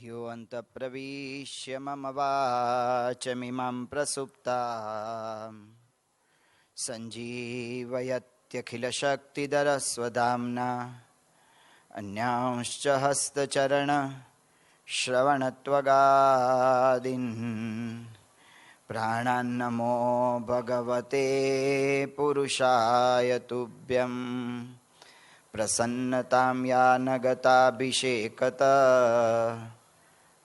यो अन्तप्रविश्य मम वाचमिमां प्रसुप्तां सञ्जीवयत्यखिलशक्तिधरस्वधाम्ना अन्यांश्च हस्तचरणश्रवणत्वगादीन् प्राणान्नमो भगवते पुरुषाय तुभ्यं प्रसन्नतां या न गताभिषेकत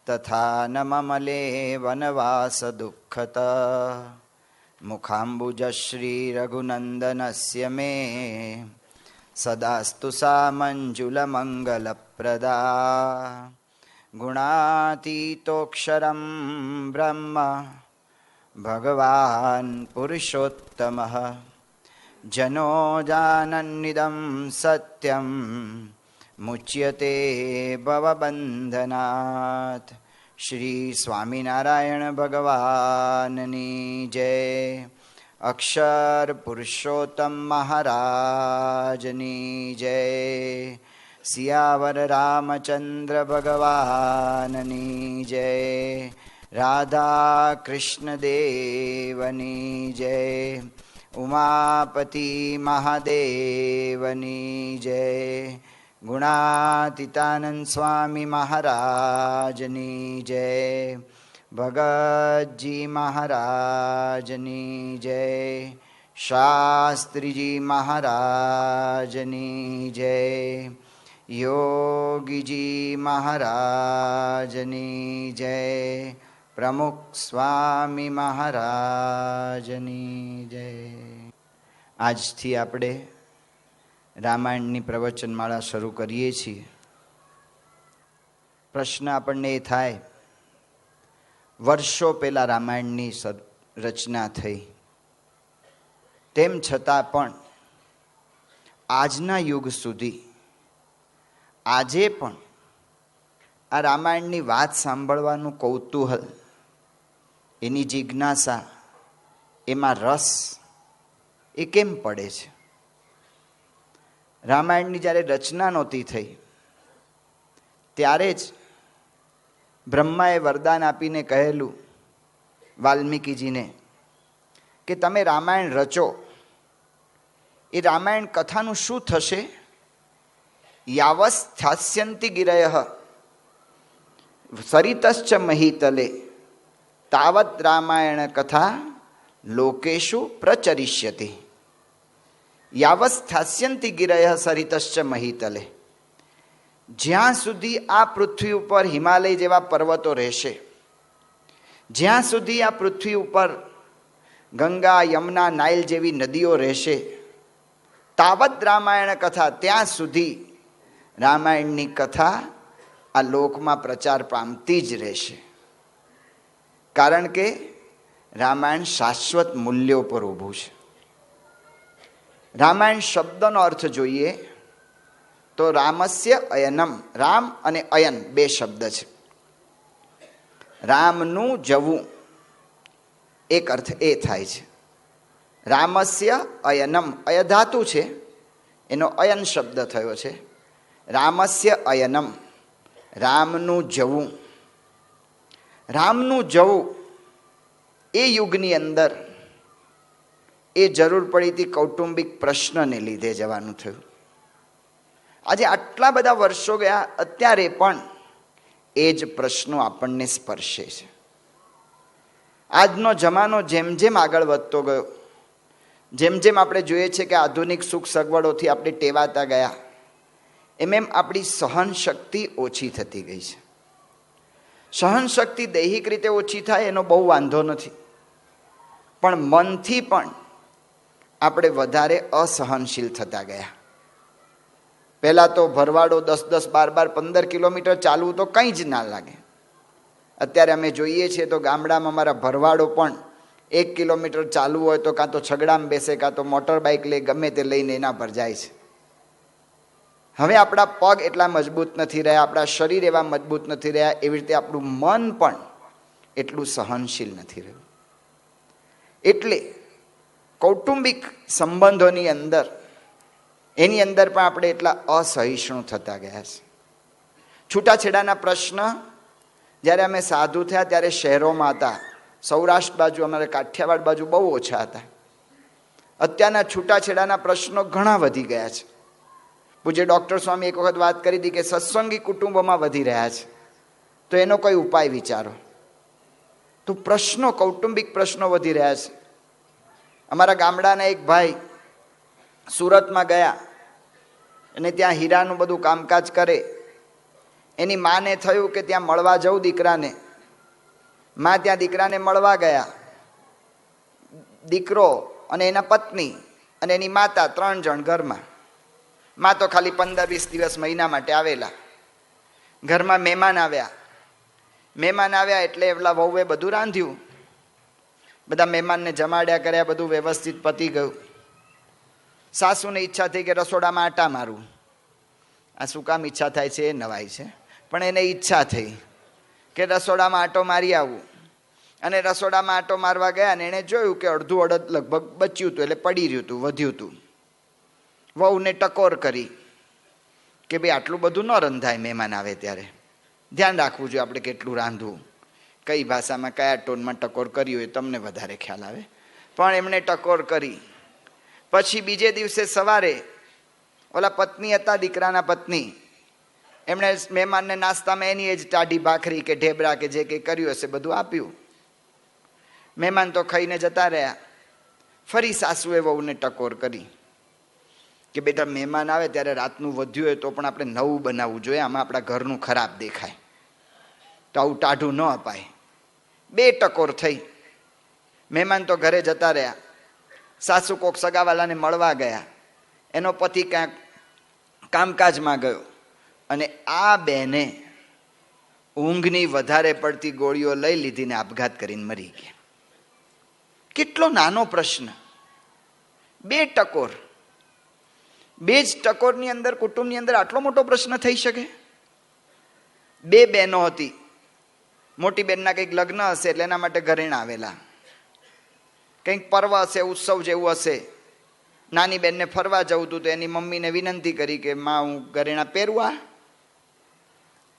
तथा न ममले वनवासदुःखत मुखाम्बुजश्रीरघुनन्दनस्य मे सदास्तु सा मञ्जुलमङ्गलप्रदा गुणातीतोऽक्षरं ब्रह्म भगवान् पुरुषोत्तमः जनो जानन्निदं सत्यं मुच्यते भवबन्धनात्। श्री स्वामिनारायण भगवाननी जय। अक्षर पुरुषोत्तम महाराजनी जय। सियावर रामचंद्र भगवाननी जय। राधा कृष्ण देवनी जय। उमापति महादेवनी जय। गुणातीतानंद स्वामी महाराजनी जय। भगत जी महाराजनी जय। शास्त्री जी महाराजनी जय। योगी जी महाराजनी जय। प्रमुख स्वामी महाराजनी जय। આજથી આપણે રામાયણની પ્રવચનમાળા શરૂ કરીએ છીએ. પ્રશ્ન આપણને એ થાય, વર્ષો પહેલા રામાયણની રચના થઈ, તેમ છતાં પણ આજના યુગ સુધી આજે પણ આ રામાયણની વાત સાંભળવાનું કૌતૂહલ, એની જિજ્ઞાસા, એમાં રસ એ કેમ પડે છે? રામાયણની જ્યારે રચના નહોતી થઈ ત્યારે જ બ્રહ્માએ વરદાન આપીને કહેલું વાલ્મીકીજીને કે તમે રામાયણ રચો. એ રામાયણ કથાનું શું થશે? યાવસ્થાસ્યંતિ ગિરયઃ સરિતશ્ચ મહીતલે તાવત રામાયણ કથા લોકેશુ પ્રચરિષ્યતિ. યાવસ્થાસ્યંતિ ગિરયઃ સરિતશ્ચ મહીતલે. જ્યાં સુધી આ પૃથ્વી ઉપર હિમાલય જેવા પર્વતો રહેશે, જ્યાં સુધી આ પૃથ્વી ઉપર ગંગા, યમુના, નાઇલ જેવી નદીઓ રહેશે, તાવત રામાયણ કથા, ત્યાં સુધી રામાયણની કથા આ લોકમાં પ્રચાર પામતી જ રહેશે. કારણ કે રામાયણ શાશ્વત મૂલ્યો પર ઊભું છે. રામાયણ શબ્દનો અર્થ જોઈએ તો રામસ્ય અયનમ, રામ અને અયન બે શબ્દ છે. રામનું જવું એક અર્થ એ થાય છે. રામસ્ય અયનમ, અય ધાતુ છે, એનો અયન શબ્દ થયો છે. રામસ્ય અયનમ, રામનું જવું. રામનું જવું એ યુગની અંદર એ જરૂર પડી હતી કૌટુંબિક પ્રશ્નને લીધે જવાનું થયું. આજે આટલા બધા વર્ષો ગયા, અત્યારે પણ એ જ પ્રશ્નો આપણને સ્પર્શે છે. આજનો જમાનો જેમ જેમ આગળ વધતો ગયો, જેમ જેમ આપણે જોઈએ છે કે આધુનિક સુખ સગવડોથી આપણે ટેવાતા ગયા, એમ આપણી સહન શક્તિ ઓછી થતી ગઈ છે. સહન શક્તિ દૈહિક રીતે ઓછી થાય એનો બહુ વાંધો નથી, પણ મનથી પણ આપણે વધારે અસહનશીલ થતા ગયા. પહેલાં તો ભરવાડો 10-10, 12-12, 15 કિલોમીટર ચાલવું તો કંઈ જ ના લાગે. અત્યારે અમે જોઈએ છીએ તો ગામડામાં અમારા ભરવાડો પણ 1 કિલોમીટર ચાલવું હોય તો કાં તો છગડામાં બેસે, કાં તો મોટર બાઇક લે, ગમે તે લઈને એના પર જાય છે. હવે આપણા પગ એટલા મજબૂત નથી રહ્યા, આપણા શરીર એવા મજબૂત નથી રહ્યા, એવી રીતે આપણું મન પણ એટલું સહનશીલ નથી રહ્યું. એટલે કૌટુંબિક સંબંધોની અંદર એની અંદર પણ આપણે એટલા અસહિષ્ણુ થતા ગયા છે. છૂટાછેડાના પ્રશ્ન જ્યારે અમે સાધુ થયા ત્યારે શહેરોમાં હતા. સૌરાષ્ટ્ર બાજુ, અમારે કાઠિયાવાડ બાજુ બહુ ઓછા હતા. અત્યારના છૂટાછેડાના પ્રશ્નો ઘણા વધી ગયા છે. પૂજ્ય ડૉક્ટર સ્વામી એક વખત વાત કરી હતી કે સત્સંગી કુટુંબોમાં વધી રહ્યા છે, તો એનો કોઈ ઉપાય વિચારો. તો પ્રશ્નો, કૌટુંબિક પ્રશ્નો વધી રહ્યા છે. અમારા ગામડાના એક ભાઈ સુરતમાં ગયા અને ત્યાં હીરાનું બધું કામકાજ કરે. એની માને થયું કે ત્યાં મળવા જવું દીકરાને. માં ત્યાં દીકરાને મળવા ગયા. દીકરો અને એના પત્ની અને એની માતા, 3 જણ ઘરમાં. માં તો ખાલી 15-20 દિવસ, મહિના માટે આવેલા. ઘરમાં મહેમાન આવ્યા. મહેમાન આવ્યા એટલે એવલા વહુએ બધું રાંધ્યું. બધા મહેમાનને જમાડ્યા કર્યા, બધું વ્યવસ્થિત પતી ગયું. સાસુને ઈચ્છા થઈ કે રસોડામાં આટા મારું. આ શું કામ ઈચ્છા થાય છે એ નવાય છે, પણ એને ઈચ્છા થઈ કે રસોડામાં આટો મારી આવું. અને રસોડામાં આટો મારવા ગયા ને એણે જોયું કે અડધું અડધ લગભગ બચ્યું હતું, એટલે પડી રહ્યું હતું, વધ્યું હતું. વહુને ટકોર કરી કે ભાઈ આટલું બધું ન રંધાય, મહેમાન આવે ત્યારે ધ્યાન રાખવું જોઈએ આપણે કેટલું રાંધવું. કઈ ભાષામાં કયા ટોનમાં ટકોર કરી હોય તમને વધારે ખ્યાલ આવે, પણ એમણે ટકોર કરી. પછી બીજે દિવસે સવારે ઓલા પત્ની હતા, દીકરાના પત્ની, એમણે મહેમાનને નાસ્તામાં એની જ ટાઢી ભાખરી કે ઢેબરા કે જે કંઈ કર્યું હશે બધું આપ્યું. મહેમાન તો ખાઈને જતા રહ્યા. ફરી સાસુએ વહુને ટકોર કરી કે બેટા મહેમાન આવે ત્યારે રાતનું વધ્યું હોય તો પણ આપણે નવું બનાવવું જોઈએ, આમાં આપણા ઘરનું ખરાબ દેખાય, તો આવું ટાઢું ન અપાય. 2 ટકોર થઈ. મહેમાન તો ઘરે જતા રહ્યા. સાસુ કોક સગાવાલાને મળવા ગયા. એનો પતિ ક્યાંક કામકાજમાં ગયો અને આ બેને ઊંઘની વધારે પડતી ગોળીઓ લઈ લીધીને આપઘાત કરીને મરી ગયા. કેટલો નાનો પ્રશ્ન! 2 ટકોર. 2 જ ટકોરની અંદર કુટુંબની અંદર આટલો મોટો પ્રશ્ન થઈ શકે? 2 બહેનો હતી. મોટી બેનના કંઈક લગ્ન હશે એટલે એના માટે ઘરેણા આવેલા. કંઈક પર્વ હશે, ઉત્સવ જેવું હશે. નાની બેનને ફરવા જવું હતું તો એની મમ્મીને વિનંતી કરી કે માં હું ઘરેણા પહેરવા.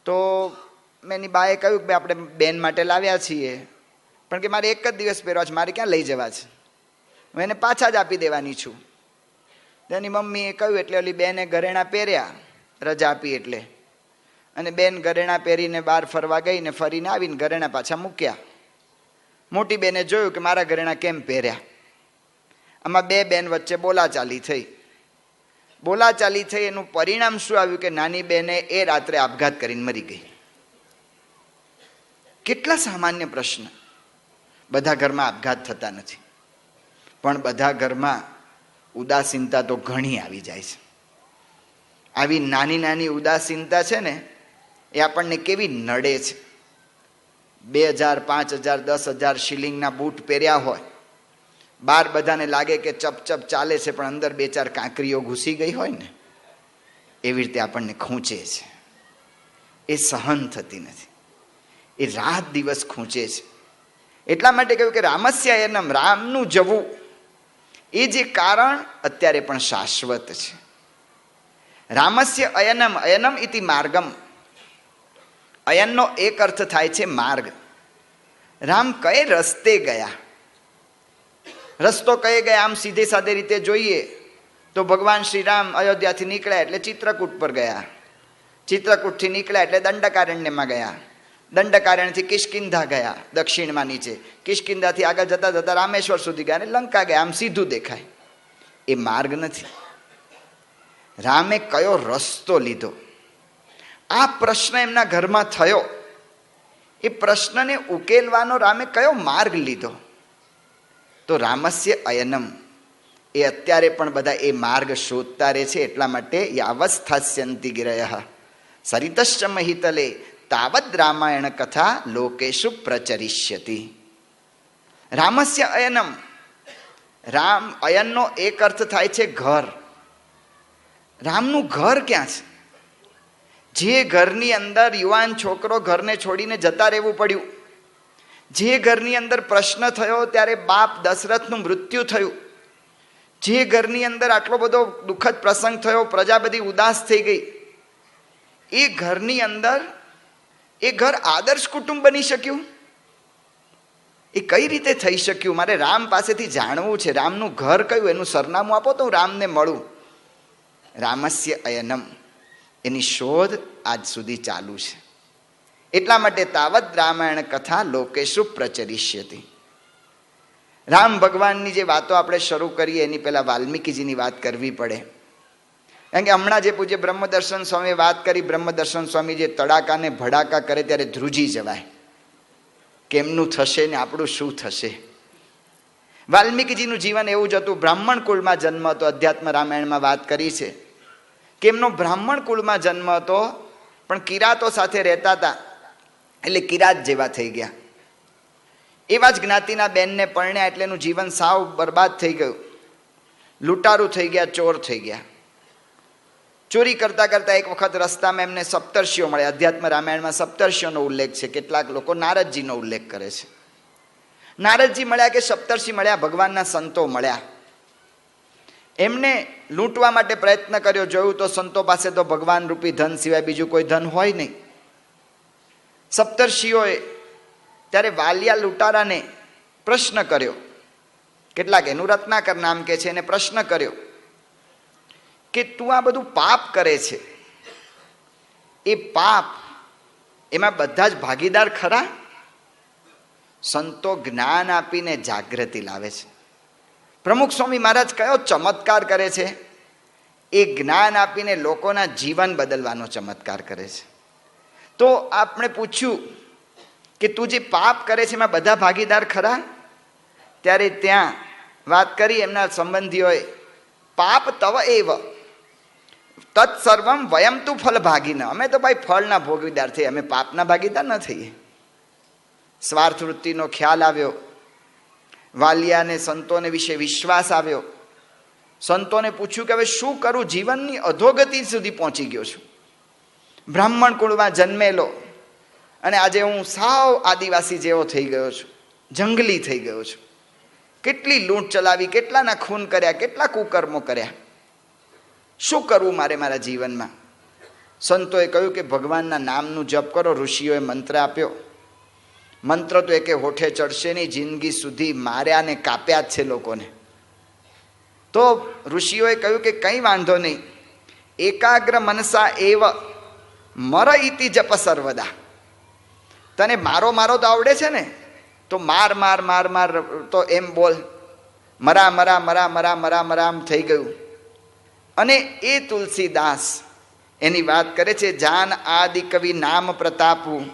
તો એની બાએ કહ્યું કે આપણે બેન માટે લાવ્યા છીએ, પણ કે મારે એક જ દિવસ પહેરવા છે, મારે ક્યાં લઈ જવા છે, હું એને પાછા જ આપી દેવાની છું. એની મમ્મીએ કહ્યું એટલે ઓલી બેને ઘરેણા પહેર્યા, રજા આપી એટલે. અને બેન ઘરેણા પહેરીને બહાર ફરવા ગઈ ને ફરીને આવીને ઘરેણા પાછા મૂક્યા. મોટી બેને જોયું કે મારા ઘરેણા કેમ પહેર્યા. આમાં 2 બેન વચ્ચે બોલાચાલી થઈ. બોલાચાલી થઈ એનું પરિણામ શું આવ્યું કે નાની બેને એ રાત્રે આપઘાત કરીને મરી ગઈ. કેટલા સામાન્ય પ્રશ્ન! બધા ઘરમાં આપઘાત થતા નથી, પણ બધા ઘરમાં ઉદાસીનતા તો ઘણી આવી જાય છે. આવી નાની નાની ઉદાસીનતા છે ને, એ આપણને કેવી નડે છે. 2000, 5000, 10,000 શિલિંગના બૂટ પહેર્યા હોય, બહાર બધાને લાગે કે ચપચપ ચાલે છે, પણ અંદર 2-4 કાંકરીઓ ઘૂસી ગઈ હોય ને, એવી રીતે આપણને ખૂંચે છે. એ સહન થતી નથી, એ રાત દિવસ ખૂંચે છે. એટલા માટે કહ્યું કે રામસ્ય અયનમ, રામનું જવું એ જે કારણ અત્યારે પણ શાશ્વત છે. રામસ્ય અયનમ, અયનમ ઇતિ માર્ગમ. અયનનો એક અર્થ થાય છે માર્ગ. રામ કઈ રસ્તે ગયા? રસ્તો કઈ ગયા? આમ સીધે સાધે રીતે જોઈએ તો ભગવાન શ્રી રામ અયોધ્યાથી નીકળ્યા એટલે ચિત્રકૂટ પર ગયા. ચિત્રકૂટથી નીકળ્યા એટલે દંડકારણ્યમાં ગયા. દંડકારણ્યથી કિષ્કિંધા ગયા, દક્ષિણમાં નીચે. કિષ્કિંધાથી આગળ જતા જતા રામેશ્વર સુધી ગયા અને લંકા ગયા. આમ સીધું દેખાય. એ માર્ગ નથી. રામે કયો રસ્તો લીધો? આ પ્રશ્ન એમના ઘરમાં થયો. એ પ્રશ્નને ઉકેલવાનો રામે કયો માર્ગ લીધો? તો રામસ્ય અયનમ. એ અત્યારે પણ બધા એ માર્ગ શોધતા રહે છે. એટલા માટે યાવસ્થાસ્યંતિ ગિરયઃ સરિતશ્ચ મહિતલે તાવદ રામાયણ કથા લોકેશુ પ્રચરિષ્યતિ. રામસ્ય અયનમ. રામ, અયનનો એક અર્થ થાય છે ઘર. રામનું ઘર ક્યાં છે? જે ઘરની અંદર યુવાન છોકરો ઘરને છોડીને જતા રહેવું પડ્યું, જે ઘરની અંદર પ્રશ્ન થયો ત્યારે બાપ દશરથનું મૃત્યુ થયું, જે ઘરની અંદર આટલો બધો દુઃખદ પ્રસંગ થયો, પ્રજા બધી ઉદાસ થઈ ગઈ, એ ઘરની અંદર એ ઘર આદર્શ કુટુંબ બની શક્યું? એ કઈ રીતે થઈ શક્યું? મારે રામ પાસેથી જાણવું છે. રામનું ઘર કયું, એનું સરનામું આપો તો હું રામને મળું. રામસ્ય અયનમ, એની શોધ આજ સુધી ચાલુ છે. એટલા માટે તાવત રામાયણ કથા લોકેશુ પ્રચરિષ્યતિ. રામ ભગવાનની જે વાતો આપણે શરૂ કરીએ એની પહેલા વાલ્મીકીજીની વાત કરવી પડે. કારણ કે હમણાં જે પૂજ્ય બ્રહ્મદર્શન સ્વામીએ વાત કરી, બ્રહ્મદર્શન સ્વામી જે તડાકા ને ભડાકા કરે ત્યારે ધ્રુજી જવાય, કેમનું થશે ને આપણું શું થશે. વાલ્મીકીજીનું જીવન એવું જ હતું. બ્રાહ્મણ કુળમાં જન્મ હતો. અધ્યાત્મ રામાયણમાં વાત કરી છે કે એમનો બ્રાહ્મણ કુળમાં જન્મ હતો, પણ કિરાતો સાથે રહેતા હતા એટલે કિરાત જેવા થઈ ગયા. એવા જ જ્ઞાતિના બેનને પરણ્યા એટલે એનું જીવન સાવ બરબાદ થઈ ગયું. લૂંટારું થઈ ગયા, ચોર થઈ ગયા. ચોરી કરતા કરતા એક વખત રસ્તામાં એમને સપ્તર્ષિઓ મળ્યા. અધ્યાત્મ રામાયણમાં સપ્તર્ષિઓનો ઉલ્લેખ છે. કેટલાક લોકો નારદજીનો ઉલ્લેખ કરે છે. નારદજી મળ્યા કે સપ્તર્ષિ મળ્યા, ભગવાનના સંતો મળ્યા. એમને લૂંટવા માટે પ્રયત્ન કર્યો. જોયું તો સંતો પાસે તો ભગવાન રૂપી ધન સિવાય બીજું કોઈ ધન હોય નહીં. સપ્તર્ષિઓએ ત્યારે વાલિયા લૂંટારાને પ્રશ્ન કર્યો. કેટલાક એનું રત્નાકર નામ કે છે, એને પ્રશ્ન કર્યો કે તું આ બધું પાપ કરે છે, એ પાપ એમાં બધા જ ભાગીદાર ખરા? સંતો જ્ઞાન આપીને જાગૃતિ લાવે છે. પ્રમુખ સ્વામી મહારાજ કયો ચમત્કાર કરે છે? એ જ્ઞાન આપીને લોકોના જીવન બદલવાનો ચમત્કાર કરે છે. તો આપણે પૂછ્યું કે તું જે પાપ કરે છે એમાં બધા ભાગીદાર ખરા? ત્યારે ત્યાં વાત કરી એમના સંબંધીઓએ, પાપ તવ એવ તત્સર્વમ વયમ તું ફલ ભાગીને. અમે તો ભાઈ ફળના ભાગીદાર થઈએ, અમે પાપના ભાગીદાર ન થઈએ. સ્વાર્થ વૃત્તિનો ખ્યાલ આવ્યો. વાલિયાને સંતોને વિશે વિશ્વાસ આવ્યો. સંતોને પૂછ્યું કે હવે શું કરું? જીવનની અધોગતિ સુધી પહોંચી ગયો છું. બ્રાહ્મણ કુળમાં જન્મેલો અને આજે હું સાવ આદિવાસી જેવો થઈ ગયો છું, જંગલી થઈ ગયો છું. કેટલી લૂંટ ચલાવી, કેટલાના ખૂન કર્યા, કેટલા કુકર્મો કર્યા. શું કરવું મારે મારા જીવનમાં? સંતોએ કહ્યું કે ભગવાનના નામનું જપ કરો. ઋષિઓએ મંત્ર આપ્યો. મંત્ર તો એકે હોઠે ચડશે નહીં. જિંદગી સુધી માર્યા ને કાપ્યા જ છે લોકોને. તો ઋષિઓએ કહ્યું કે કંઈ વાંધો નહીં, એકાગ્ર મનસા એવ મર ઇતિ જપ સર્વદા. તને મારો મારો તો આવડે છે ને, તો માર માર માર માર તો એમ બોલ, મરા મરા મરા મરા મરા મરામ થઈ ગયું. અને એ તુલસીદાસ એની વાત કરે છે, જાન આદિ કવિ નામ પ્રતાપું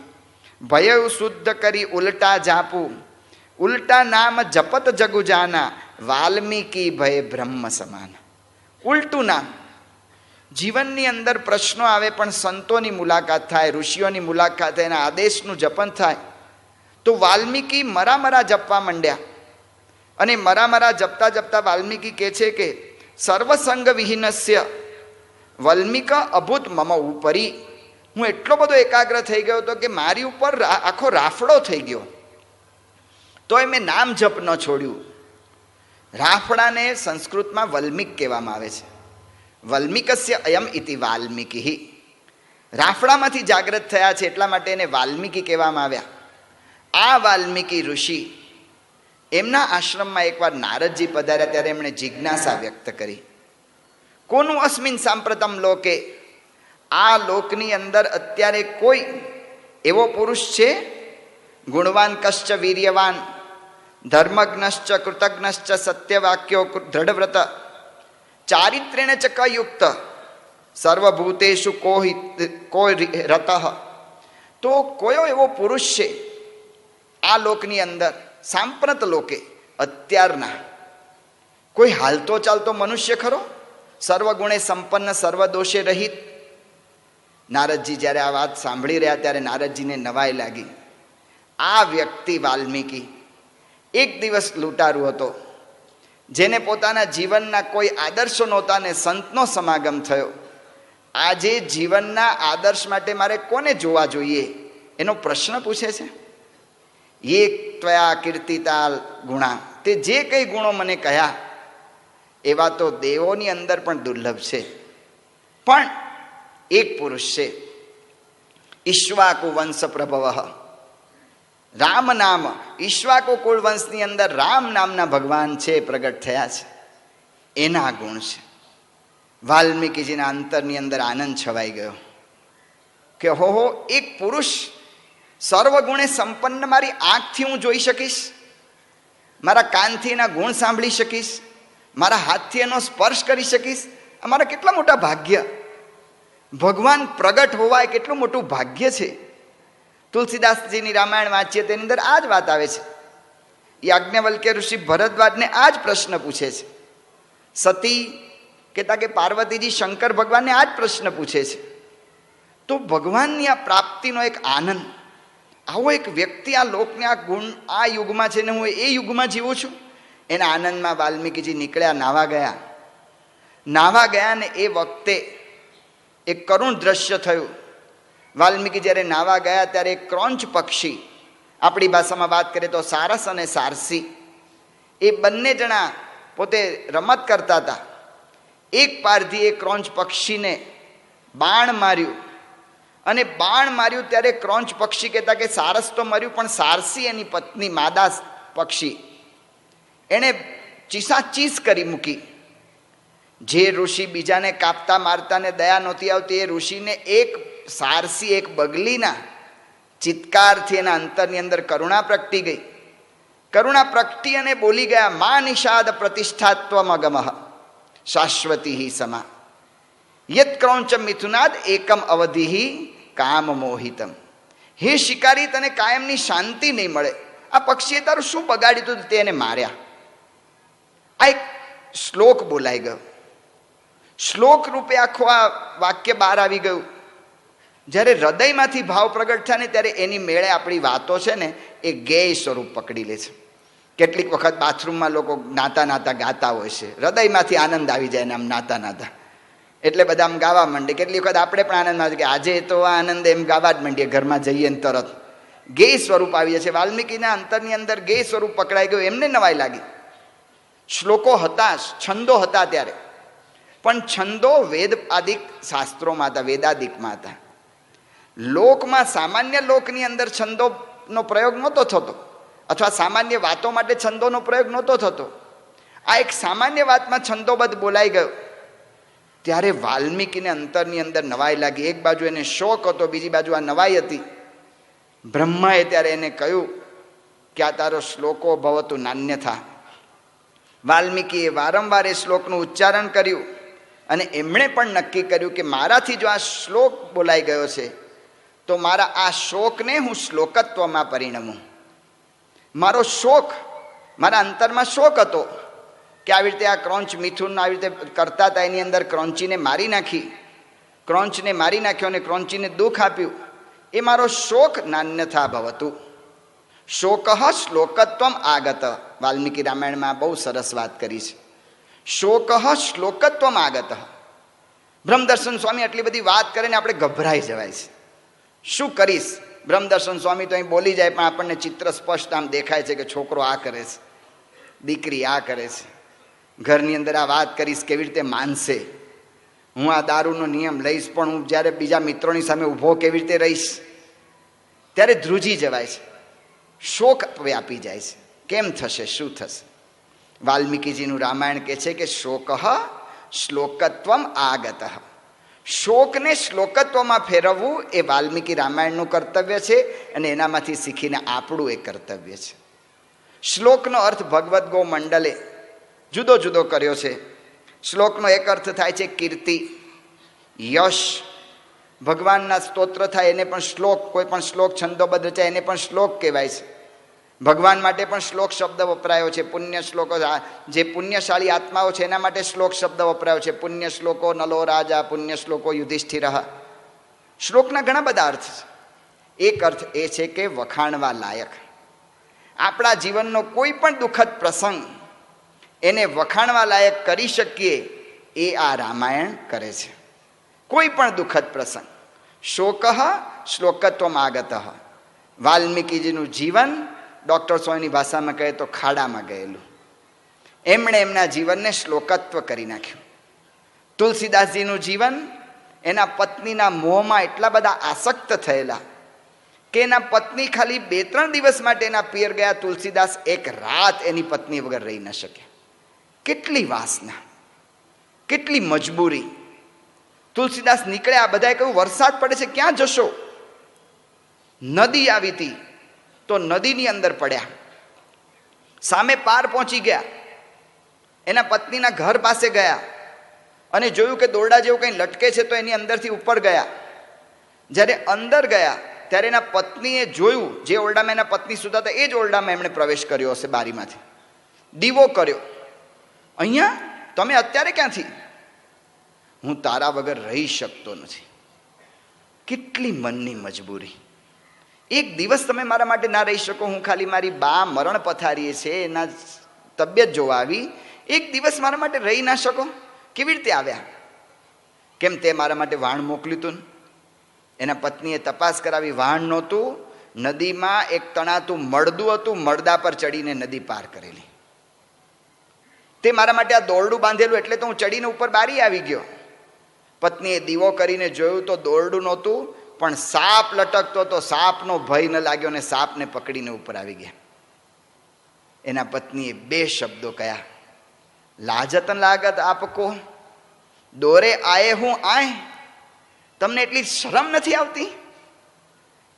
ભય શુદ્ધ કરી ઉલટા જાપું, ઉલટા નામ જપત જગુ જાના, વાલ્મીકી ભય બ્રહ્મ સમાન. ઉલટું નામ. જીવનની અંદર પ્રશ્નો આવે પણ સંતોની મુલાકાત થાય, ઋષિઓની મુલાકાત થાય, એના આદેશનું જપન થાય. તો વાલ્મીકી મરા મરા જપવા માંડ્યા. અને મરા મરા જપતા જપતા વાલ્મીકી કહે છે કે સર્વસંગ વિહીનસ્ય વલ્મીક અભૂત મમ ઉપરી. હું એટલો બધો એકાગ્ર થઈ ગયો હતો કે મારી ઉપર આખો રાફડો થઈ ગયો. તોય મેં નામ જપ ન છોડ્યું. રાફડાને સંસ્કૃતમાં વલ્મીક કહેવામાં આવે છે. વલ્મીકસ્ય અયમ ઇતિ વાલ્મીકી. રાફડામાંથી જાગૃત થયા છે એટલા માટે એને વાલ્મીકી કહેવામાં આવ્યા. આ વાલ્મીકી ઋષિ એમના આશ્રમમાં એકવાર નારદજી પધાર્યા ત્યારે એમણે જિજ્ઞાસા વ્યક્ત કરી, કોનું અસ્મિન સાંપ્રતમ લોકે? આ લોકની અંદર અત્યારે કોઈ એવો પુરુષ છે ગુણવાન કશ્ચ વીર્યવાન ધર્મજ્ઞશ્ચ કૃતજ્ઞશ્ચ સત્યવાક્યો દૃઢવ્રત ચારિત્ર્યેણ ચ કયુક્ત સર્વભૂતેષુ કો રતઃ. તો કયો એવો પુરુષ છે આ લોકની અંદર, સાંપ્રત લોકે, અત્યારના કોઈ હાલતો ચાલતો મનુષ્ય ખરો? સર્વગુણે સંપન્ન, સર્વદોષે રહિત. નારદજી જ્યારે આ વાત સાંભળી રહ્યા ત્યારે નારદજીને નવાઈ લાગી. આ વ્યક્તિ વાલ્મીકી એક દિવસ લૂંટારૂ હતો, જેને પોતાના જીવનના કોઈ આદર્શો નહોતા ને સંતનો સમાગમ થયો. આજે જીવનના આદર્શ માટે મારે કોને જોવા જોઈએ એનો પ્રશ્ન પૂછે છે. એ ત્વયા કીર્તિતા ગુણા, તે જે કંઈ ગુણો મને કહ્યા એવા તો દેવોની અંદર પણ દુર્લભ છે. પણ એક પુરુષ છે, ઈશ્વાકુ વંશ પ્રભવ. રામ નામ ઈશ્વાકુ કુળ વંશની અંદર રામ નામના ભગવાન છે, પ્રગટ થયા છે, એના ગુણ છે. વાલ્મીકીજીના અંતરની અંદર આનંદ છવાઈ ગયો કે હો એક પુરુષ સર્વગુણે સંપન્ન મારી આંખથી હું જોઈ શકીશ, મારા કાનથી એના ગુણ સાંભળી શકીશ, મારા હાથથી એનો સ્પર્શ કરી શકીશ. અમારા કેટલા મોટા ભાગ્ય! ભગવાન પ્રગટ હોવા એ કેટલું મોટું ભાગ્ય છે. તુલસીદાસજીની રામાયણ વાંચીએ તેની અંદર આ જ વાત આવે છે. યાજ્ઞવલ્ક્ય ઋષિ ભરદ્વાજને આ જ પ્રશ્ન પૂછે છે. સતી કહેતા કે પાર્વતીજી શંકર ભગવાનને આ જ પ્રશ્ન પૂછે છે. તો ભગવાનની આ પ્રાપ્તિનો એક આનંદ, આવો એક વ્યક્તિ આ લોકને આ ગુણ આ યુગમાં છે ને હું એ યુગમાં જીવું છું, એના આનંદમાં વાલ્મીકીજી નીકળ્યા, નાવા ગયા ને એ વખતે એક કરુણ દ્રશ્ય થયું. વાલ્મીકી જ્યારે નાવા ગયા ત્યારે એક ક્રોંચ પક્ષી, આપણી ભાષામાં વાત કરીએ તો સારસ અને સારસી, એ બંને જણા પોતે રમત કરતા હતા. એક પારધીએ ક્રોંચ પક્ષીને બાણ માર્યું, અને બાણ માર્યું ત્યારે ક્રોંચ પક્ષી કહેતા કે સારસ તો મર્યું, પણ સારસી એની પત્ની માદા પક્ષી એણે ચીસાચીસ કરી મૂકી. જે ઋષિ બીજાને કાપતા મારતા ને દયા નહોતી આવતી, એ ઋષિને એક સારસી, એક બગલીના ચિત્કારથી એના અંતરની અંદર કરુણા પ્રગટી ગઈ. કરુણા પ્રગટી અને બોલી ગયા, મા નિષાદ પ્રતિષ્ઠાત્વમગમઃ શાશ્વતી સમા યત ક્રૌંચ મિથુનાદ એકમ અવધિ કામ મોહિતમ. હે શિકારી, તને કાયમની શાંતિ નહીં મળે. આ પક્ષીએ તારું શું બગાડ્યું હતું તેને માર્યા. આ એક શ્લોક બોલાઈ ગયો. શ્લોક રૂપે આખું આ વાક્ય બહાર આવી ગયું. જ્યારે હૃદયમાંથી ભાવ પ્રગટ થાય ને ત્યારે એની મેળે આપણી વાતો છે ને એ ગેય સ્વરૂપ પકડી લે છે. કેટલીક વખત બાથરૂમમાં લોકો નાતા ગાતા હોય છે, હૃદયમાંથી આનંદ આવી જાય ને આમ નાતા એટલે બધા આમ ગાવા માંડે. કેટલી વખત આપણે પણ આનંદમાં કે આજે તો આ આનંદ એમ ગાવા જ માંડીએ, ઘરમાં જઈએ ને તરત ગેય સ્વરૂપ આવી જાય છે. વાલ્મીકીના અંતરની અંદર ગેય સ્વરૂપ પકડાઈ ગયું. એમને નવાઈ લાગી. શ્લોકો હતા, છંદો હતા ત્યારે, પણ છંદો વેદ આદિક શાસ્ત્રોમાં હતા, વેદાદિકમાં હતા. લોકમાં સામાન્ય લોકની અંદર છંદોનો પ્રયોગ નહોતો થતો, અથવા સામાન્ય વાતો માટે છંદોનો પ્રયોગ નહોતો થતો. આ એક સામાન્ય વાતમાં છંદોબદ્ધ બોલાઈ ગયો. ત્યારે વાલ્મીકીને અંતરની અંદર નવાઈ લાગી. એક બાજુ એને શોક હતો, બીજી બાજુ આ નવાઈ હતી. બ્રહ્માએ ત્યારે એને કહ્યું કે આ તારો શ્લોકો ભવતું નાન્યથા. વાલ્મીકીએ વારંવાર એ શ્લોકનું ઉચ્ચારણ કર્યું અને એમણે પણ નક્કી કર્યું કે મારાથી જો આ શ્લોક બોલાઈ ગયો છે તો મારા આ શોકને હું શ્લોકત્વમાં પરિણમું. મારો શોક, મારા અંતરમાં શોક હતો કે આવી રીતે આ ક્રોંચ મિથુન આવી રીતે કરતા હતા, એની અંદર ક્રોંચીને મારી નાખી, ક્રોંચને મારી નાખ્યો અને ક્રોંચીને દુઃખ આપ્યું. એ મારો શોક નાન્યથા ભવતું. શોક શ્લોકત્વમ આગત. વાલ્મીકી રામાયણમાં બહુ સરસ વાત કરી છે. શોક શ્લોકત્વમ આગત. બ્રહ્મદર્શન સ્વામી આટલી બધી વાત કરે ને આપણે ગભરાઈ જવાય છે. શું કરીશ? બ્રહ્મદર્શન સ્વામી તો અહીં બોલી જાય, પણ આપણને ચિત્ર સ્પષ્ટ આમ દેખાય છે કે છોકરો આ કરે છે, દીકરી આ કરે છે, ઘરની અંદર આ વાત કરીશ કેવી રીતે માનશે, હું આ દારૂનો નિયમ લઈશ પણ હું જ્યારે બીજા મિત્રોની સામે ઊભો કેવી રીતે રહીશ, ત્યારે ધ્રુજી જવાય છે, શોક વ્યાપી જાય છે. કેમ થશે, શું થશે? વાલ્મીકીજીનું રામાયણ કહે છે કે શોક શ્લોકત્વમ આગત. શોકને શ્લોકત્વમાં ફેરવવું એ વાલ્મીકી રામાયણનું કર્તવ્ય છે અને એનામાંથી શીખીને આપણું એ કર્તવ્ય છે. શ્લોકનો અર્થ ભગવદ્ ગો મંડલે જુદો જુદો કર્યો છે. શ્લોકનો એક અર્થ થાય છે કીર્તિ, યશ. ભગવાનના સ્તોત્ર થાય એને પણ શ્લોક, કોઈ પણ શ્લોક છંદોબદ્ધ છે એને પણ શ્લોક કહેવાય છે. ભગવાન માટે પણ શ્લોક શબ્દ વપરાયો છે. પુણ્ય શ્લોકો, જે પુણ્યશાળી આત્માઓ છે એના માટે શ્લોક શબ્દ વપરાયો છે. પુણ્ય શ્લોકો નલો રાજા, પુણ્ય શ્લોકો યુધિષ્ઠિર. શ્લોકના ઘણા બધા અર્થ છે. એક અર્થ એ છે કે વખાણવા લાયક. આપણા જીવનનો કોઈ પણ દુઃખદ પ્રસંગ એને વખાણવા લાયક કરી શકીએ એ આ રામાયણ કરે છે. કોઈ પણ દુઃખદ પ્રસંગ. શોક શ્લોકત્વમ આગત. વાલ્મીકીજીનું જીવન ડૉક્ટર સ્વામીની ભાષામાં કહે તો ખાડામાં ગયેલું. એમણે એમના જીવનને શ્લોકત્વ કરી નાખ્યું. તુલસીદાસજીનું જીવન, એના પત્નીના મોહમાં એટલા બધા આસક્ત થયેલા કે એના પત્ની ખાલી 2-3 દિવસ માટે એના પિયર ગયા. તુલસીદાસ એક રાત એની પત્ની વગર રહી ન શકે. કેટલી વાસના, કેટલી મજબૂરી. તુલસીદાસ નીકળ્યા. બધાએ કહ્યું વરસાદ પડે છે, ક્યાં જશો? નદી આવી હતી તો નદીની અંદર પડ્યા. સામે પાર પહોંચી ગયા. એના પત્નીના ઘર પાસે ગયા અને જોયું કે દોરડા જેવું કંઈ લટકે છે, તો એની અંદરથી ઉપર ગયા. જ્યારે અંદર ગયા ત્યારે એના પત્નીએ જોયું, જે ઓરડામાં એના પત્ની સૂતા હતા એ જ ઓરડામાં એમણે પ્રવેશ કર્યો હશે બારીમાંથી. દીવો કર્યો. અહીંયા તમે અત્યારે ક્યાંથી? હું તારા વગર રહી શકતો નથી. કેટલી મનની મજબૂરી. એક દિવસ તમે મારા માટે ના રહી શકો. હું ખાલી મારી બા મરણ પથારીએ છે, એના તબિયત જોવા આવી. એક દિવસ મારા માટે રહી ના શકો? કેવી રીતે આવ્યા? કેમ તે મારા માટે વાણ મોકલ્યું હતું? એના પત્નીએ તપાસ કરાવી, વાણ નહોતું. નદીમાં એક તણાતું મળદું હતું, મળદા પર ચડીને નદી પાર કરેલી. તે મારા માટે આ દોરડું બાંધેલું એટલે તો હું ચડીને ઉપર બારી આવી ગયો. પત્નીએ દીવો કરીને જોયું તો દોરડું નહોતું, પણ સાપ લટકતો તો સાપનો ભય ન લાગ્યો અને સાપને પકડીને ઉપર આવી ગયા. એના પત્નીએ 2 શબ્દો કયા, લાજત લાગત આપકો, દોરે આયે હું આય. તમને એટલી શરમ નથી આવતી?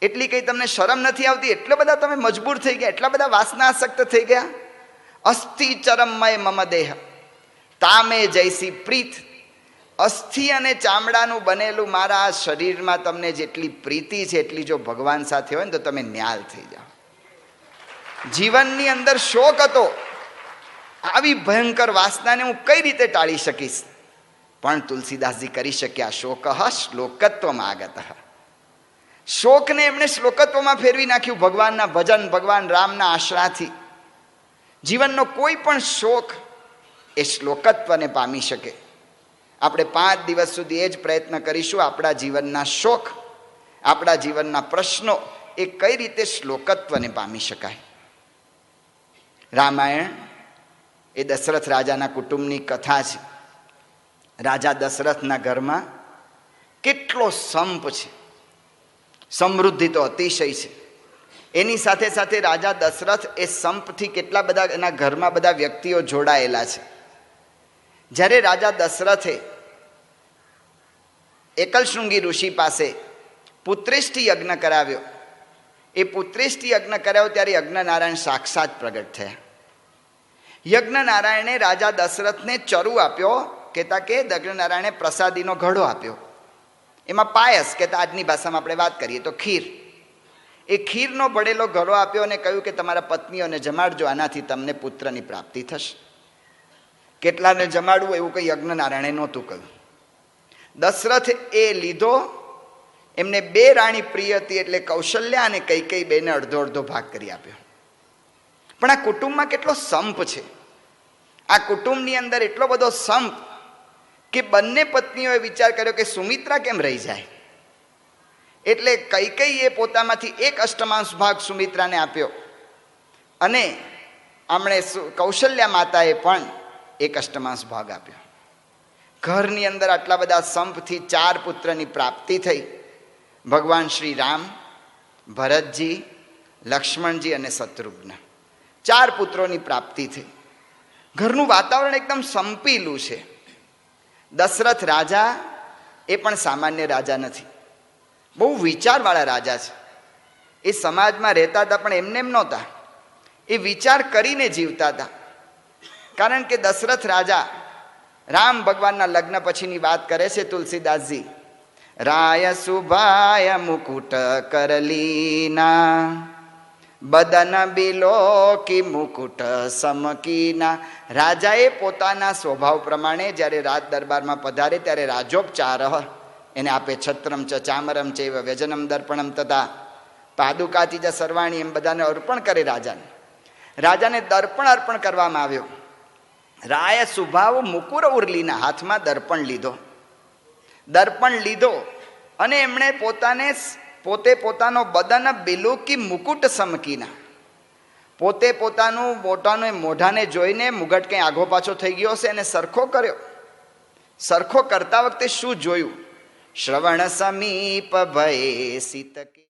એટલી કઈ તમને શરમ નથી આવતી? એટલા બધા તમે મજબૂર થઈ ગયા, એટલા બધા વાસનાસક્ત થઈ ગયા. અસ્થિ ચરમમય મમ દેહ તામે જૈસી પ્રીત. અસ્થિ અને ચામડાનું બનેલું મારા આ શરીરમાં તમને જેટલી પ્રીતિ છે એટલી જો ભગવાન સાથે હોય ને તો તમે ન્યાલ થઈ જાઓ. જીવનની અંદર શોક હતો. આવી ભયંકર વાસનાને હું કઈ રીતે ટાળી શકીશ? પણ તુલસીદાસજી કરી શક્યા. શોક શ્લોકત્વમાં આગત. શોકને એમણે શ્લોકત્વમાં ફેરવી નાખ્યું ભગવાનના ભજન, ભગવાન રામના આશરાથી. જીવનનો કોઈ પણ શોક એ શ્લોકત્વને પામી શકે. આપણે 5 દિવસ સુધી એ જ પ્રયત્ન કરીશું. આપણા જીવનના શોક, આપણા જીવનના પ્રશ્નો એ કઈ રીતે શ્લોકત્વને પામી શકાય. રામાયણ એ દશરથ રાજાના કુટુંબની કથા છે. રાજા દશરથના ઘરમાં કેટલો સંપ છે, સમૃદ્ધિ તો અતિશય છે. એની સાથે સાથે રાજા દશરથ એ સંપથી કેટલા બધા એના ઘરમાં બધા વ્યક્તિઓ જોડાયેલા છે. જ્યારે રાજા દશરથે એકલશૃંગી ઋષિ પાસે પુત્રેષ્ઠી યજ્ઞ કરાવ્યો, એ પુત્રેષ્ઠી યજ્ઞ કરાવ્યો ત્યારે યજ્ઞનારાયણ સાક્ષાત પ્રગટ થયા. યજ્ઞનારાયણે રાજા દશરથને ચરુ આપ્યો, કહેતા કે યજ્ઞનારાયણે પ્રસાદીનો ઘડો આપ્યો. એમાં પાયસ, કહેતા આજની ભાષામાં આપણે વાત કરીએ તો ખીર. એ ખીરનો ભળેલો ઘડો આપ્યો અને કહ્યું કે તમારા પત્નીઓને જમાડજો, આનાથી તમને પુત્રની પ્રાપ્તિ થશે. કેટલાને જમાડવું એવું કંઈ યજ્ઞનારાયણે નહોતું કહ્યું. દશરથ એ લીધો. એમને 2 રાણી પ્રિય હતી એટલે કૌશલ્યા અને કૈકેયી બેને અડધો અડધો ભાગ કરી આપ્યો. પણ આ કુટુંબમાં કેટલો સંપ છે. આ કુટુંબની અંદર એટલો બધો સંપ કે બંને પત્નીઓએ વિચાર કર્યો કે સુમિત્રા કેમ રહી જાય. એટલે કૈકેયીએ પોતામાંથી 1/8 ભાગ સુમિત્રાને આપ્યો અને આમણે કૌશલ્યા માતાએ પણ 1/8 ભાગ આપ્યો. ઘરની અંદર આટલા બધા સંપથી 4 પુત્રની પ્રાપ્તિ થઈ. ભગવાન શ્રી રામ, ભરતજી, લક્ષ્મણજી અને શત્રુઘ્ન, 4 પુત્રોની પ્રાપ્તિ થઈ. ઘરનું વાતાવરણ એકદમ સંપીલું છે. દશરથ રાજા એ પણ સામાન્ય રાજા નથી, બહુ વિચારવાળા રાજા છે. એ સમાજમાં રહેતા હતા પણ એમને એમ નહોતા, એ વિચાર કરીને જીવતા હતા. કારણ કે દશરથ રાજા રામ ભગવાનના લગ્ન પછીની વાત કરે છે તુલસીદાસજી. રાય સુભાય મુકુટ કરલીના, બદન બિલોકી મુકુટ સમકીના. રાજાએ પોતાના સ્વભાવ પ્રમાણે જ્યારે રાજ દરબારમાં પધારે ત્યારે રાજોપચાર એને આપે. છત્રમ ચ ચામરમ ચૈવ વ્યજનમ દર્પણમ તથા પાદુકાથી જ સર્વાણી, એમ બધાને અર્પણ કરે રાજાને. રાજાને દર્પણ અર્પણ કરવામાં આવ્યો. રાય સુભાવ મુકુર ઉર્લીના, હાથમાં દર્પણ લીધો. દર્પણ લીધો અને એમણે પોતે પોતાનો બદન બિલુકી મુકુટ સમકીના, પોતે પોતાનું મોઢાને જોઈને મુગટ કંઈ આઘો પાછો થઈ ગયો હશે એને સરખો કર્યો. સરખો કરતા વખતે શું જોયું? શ્રવણ સમીપ ભયે સિતકે